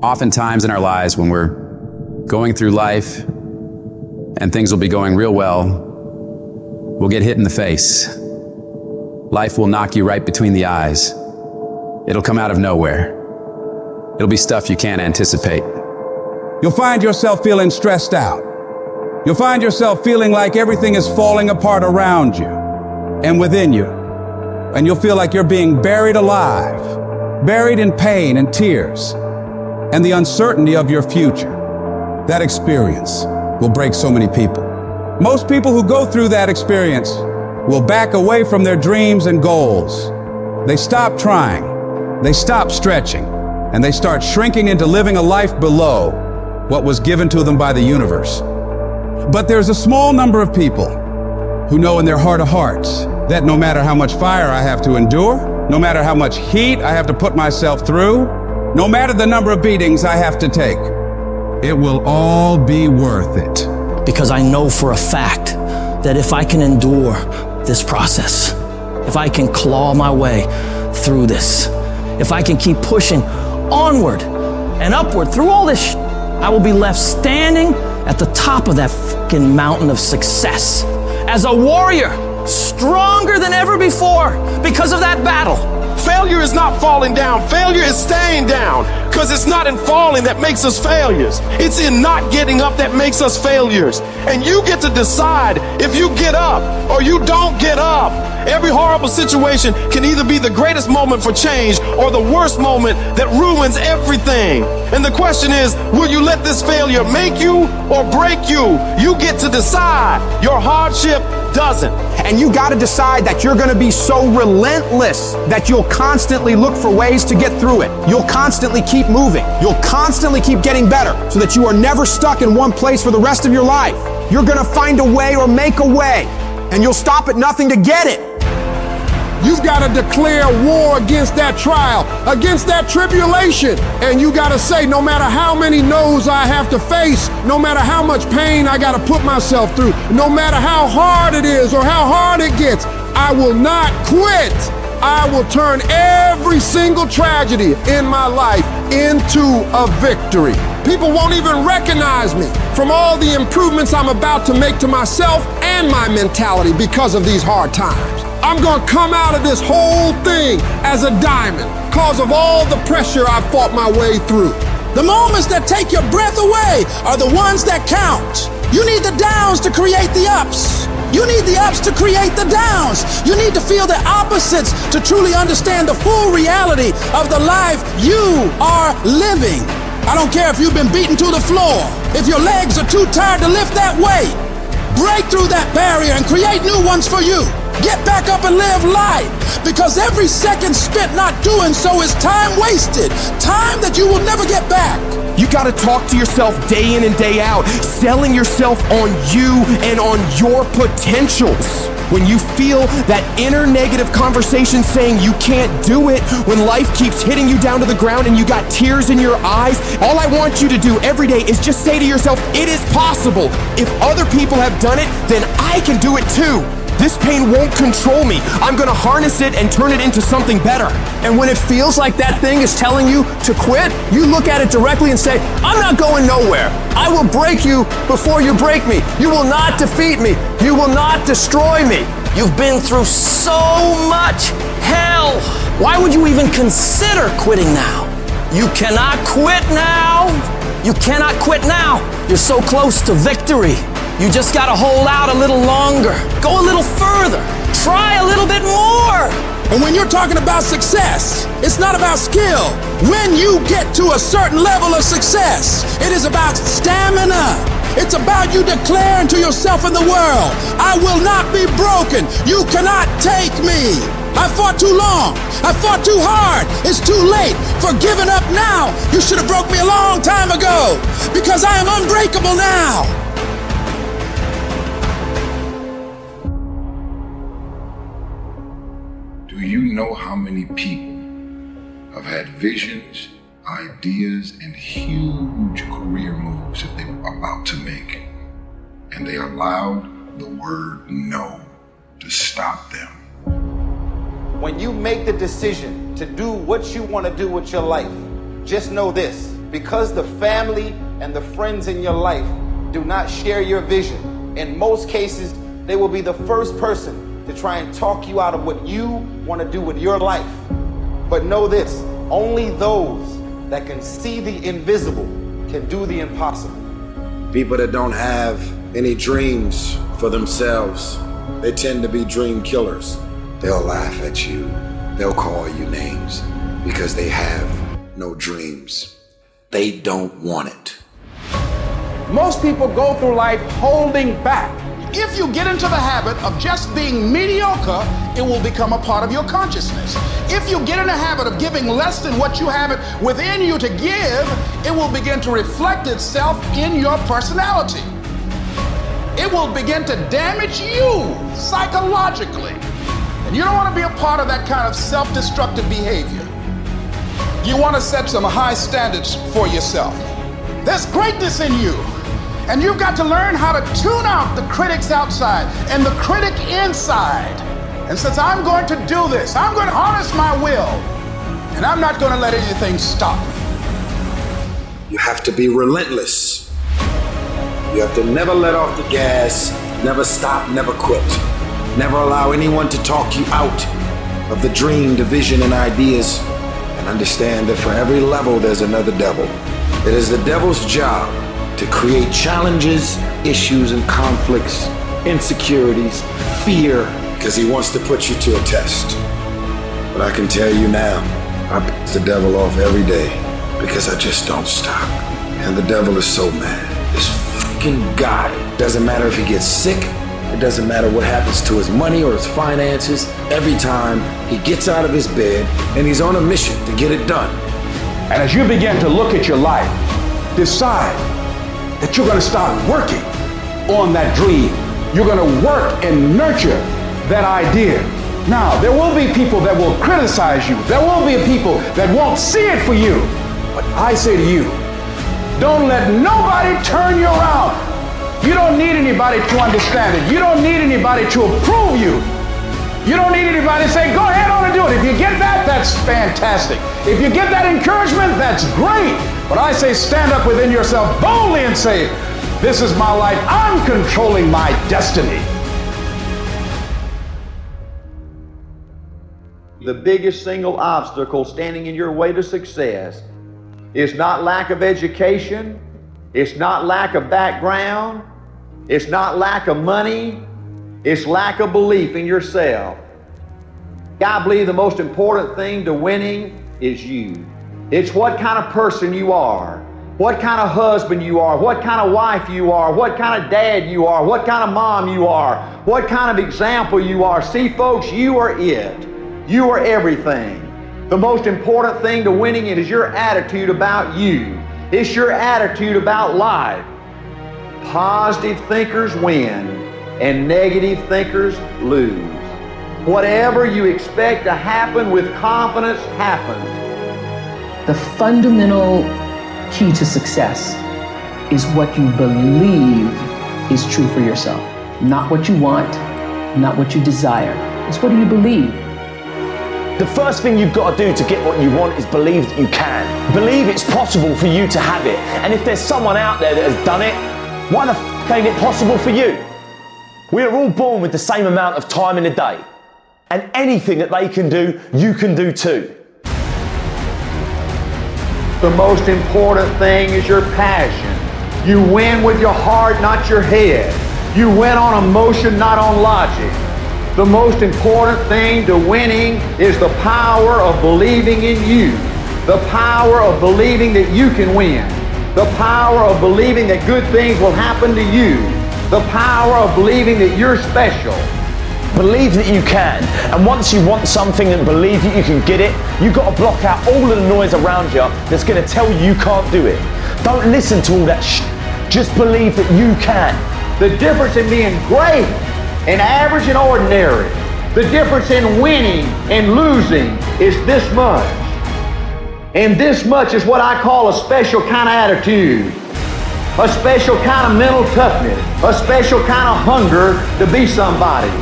Oftentimes in our lives when we're going through life and things will be going real well, we'll get hit in the face. Life will knock you right between the eyes. It'll come out of nowhere. It'll be stuff you can't anticipate. You'll find yourself feeling stressed out. You'll find yourself feeling like everything is falling apart around you and within you. And you'll feel like you're being buried alive, buried in pain and tears and the uncertainty of your future. That experience will break so many people. Most people who go through that experience will back away from their dreams and goals. They stop trying, they stop stretching, and they start shrinking into living a life below what was given to them by the universe. But there's a small number of people who know in their heart of hearts that no matter how much fire I have to endure, no matter how much heat I have to put myself through, no matter the number of beatings I have to take, it will all be worth it. Because I know for a fact that if I can endure this process, if I can claw my way through this, if I can keep pushing onward and upward through all this, I will be left standing at the top of that fucking mountain of success as a warrior, stronger than ever before because of that battle. Failure is not falling down. Failure is staying down, because it's not in falling that makes us failures. It's in not getting up that makes us failures. And you get to decide if you get up or you don't get up. Every horrible situation can either be the greatest moment for change or the worst moment that ruins everything. And the question is, will you let this failure make you or break you? You get to decide. Your hardship doesn't. And you got to decide that you're going to be so relentless that you'll constantly look for ways to get through it. You'll constantly keep moving. You'll constantly keep getting better so that you are never stuck in one place for the rest of your life. You're going to find a way or make a way, and you'll stop at nothing to get it. You've got to declare war against that trial, against that tribulation. And you got to say, no matter how many no's I have to face, no matter how much pain I got to put myself through, no matter how hard it is or how hard it gets, I will not quit. I will turn every single tragedy in my life into a victory. People won't even recognize me from all the improvements I'm about to make to myself and my mentality because of these hard times. I'm gonna come out of this whole thing as a diamond because of all the pressure I fought my way through. The moments that take your breath away are the ones that count. You need the downs to create the ups. You need the ups to create the downs. You need to feel the opposites to truly understand the full reality of the life you are living. I don't care if you've been beaten to the floor, if your legs are too tired to lift that weight. Break through that barrier and create new ones for you. Get back up and live life, because every second spent not doing so is time wasted, time that you will never get back. You gotta talk to yourself day in and day out, selling yourself on you and on your potentials. When you feel that inner negative conversation saying you can't do it, when life keeps hitting you down to the ground and you got tears in your eyes, all I want you to do every day is just say to yourself, it is possible. If other people have done it, then I can do it too. This pain won't control me. I'm gonna harness it and turn it into something better. And when it feels like that thing is telling you to quit, you look at it directly and say, I'm not going nowhere. I will break you before you break me. You will not defeat me. You will not destroy me. You've been through so much hell. Why would you even consider quitting now? You cannot quit now. You cannot quit now. You're so close to victory. You just gotta hold out a little longer. Go a little further. Try a little bit more. And when you're talking about success, it's not about skill. When you get to a certain level of success, it is about stamina. It's about you declaring to yourself and the world, I will not be broken. You cannot take me. I fought too long. I fought too hard. It's too late for giving up now. You should have broke me a long time ago, because I am unbreakable now. Do you know how many people have had visions, ideas, and huge career moves that they were about to make, and they allowed the word no to stop them? When you make the decision to do what you want to do with your life, just know this: Because the family and the friends in your life do not share your vision, in most cases, they will be the first person to try and talk you out of what you want to do with your life. But know this, only those that can see the invisible can do the impossible. People that don't have any dreams for themselves, they tend to be dream killers. They'll laugh at you. They'll call you names because they have no dreams. They don't want it. Most people go through life holding back. If you get into the habit of just being mediocre, it will become a part of your consciousness. If you get in the habit of giving less than what you have it within you to give, it will begin to reflect itself in your personality. It will begin to damage you psychologically. And you don't want to be a part of that kind of self-destructive behavior. You want to set some high standards for yourself. There's greatness in you. And you've got to learn how to tune out the critics outside and the critic inside. And since I'm going to do this, I'm going to harness my will. And I'm not going to let anything stop me. You have to be relentless. You have to never let off the gas, never stop, never quit. Never allow anyone to talk you out of the dream, the vision, and ideas. And understand that for every level, there's another devil. It is the devil's job to create challenges, issues, and conflicts, insecurities, fear, because he wants to put you to a test. But I can tell you now, I piss the devil off every day because I just don't stop. And the devil is so mad. This fucking guy, doesn't matter if he gets sick, it doesn't matter what happens to his money or his finances, every time he gets out of his bed and he's on a mission to get it done. And as you begin to look at your life, decide that you're going to start working on that dream. You're going to work and nurture that idea. Now, there will be people that will criticize you. There will be people that won't see it for you. But I say to you, don't let nobody turn you around. You don't need anybody to understand it. You don't need anybody to approve you. You don't need anybody to say, go ahead on and do it. If you get that, that's fantastic. If you get that encouragement, that's great. But I say stand up within yourself boldly and say, this is my life. I'm controlling my destiny. The biggest single obstacle standing in your way to success is not lack of education. It's not lack of background. It's not lack of money. It's lack of belief in yourself. I believe the most important thing to winning is you. It's what kind of person you are, what kind of husband you are, what kind of wife you are, what kind of dad you are, what kind of mom you are, what kind of example you are. See, folks, you are it. You are everything. The most important thing to winning it is your attitude about you. It's your attitude about life. Positive thinkers win and negative thinkers lose. Whatever you expect to happen with confidence happens. The fundamental key to success is what you believe is true for yourself. Not what you want, not what you desire. It's what do you believe? The first thing you've got to do to get what you want is believe that you can. Believe it's possible for you to have it. And if there's someone out there that has done it, why the f ain't it possible for you? We are all born with the same amount of time in a day. And anything that they can do, you can do too. The most important thing is your passion. You win with your heart, not your head. You win on emotion, not on logic. The most important thing to winning is the power of believing in you. The power of believing that you can win. The power of believing that good things will happen to you. The power of believing that you're special. Believe that you can, and once you want something and believe that you can get it, you've got to block out all of the noise around you that's going to tell you can't do it. Don't listen to all that just believe that you can. The difference in being great and average and ordinary, the difference in winning and losing is this much. And this much is what I call a special kind of attitude, a special kind of mental toughness, a special kind of hunger to be somebody.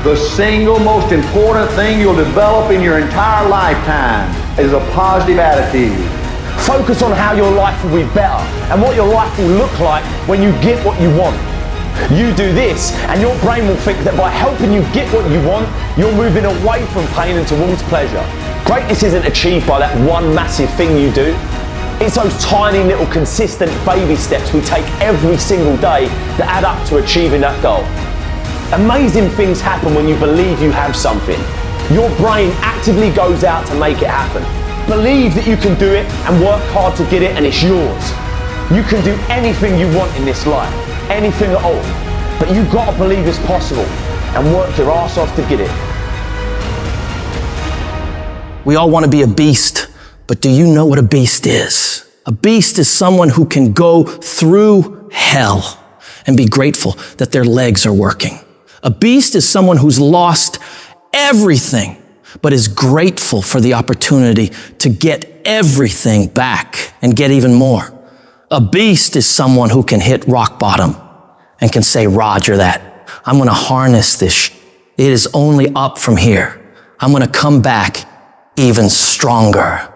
The single most important thing you'll develop in your entire lifetime is a positive attitude. Focus on how your life will be better and what your life will look like when you get what you want. You do this and your brain will think that by helping you get what you want, you're moving away from pain and towards pleasure. Greatness isn't achieved by that one massive thing you do. It's those tiny little consistent baby steps we take every single day that add up to achieving that goal. Amazing things happen when you believe you have something. Your brain actively goes out to make it happen. Believe that you can do it and work hard to get it, and it's yours. You can do anything you want in this life, anything at all. But you've got to believe it's possible and work your ass off to get it. We all want to be a beast, but do you know what a beast is? A beast is someone who can go through hell and be grateful that their legs are working. A beast is someone who's lost everything, but is grateful for the opportunity to get everything back and get even more. A beast is someone who can hit rock bottom and can say, Roger that. I'm going to harness this. It is only up from here. I'm going to come back even stronger.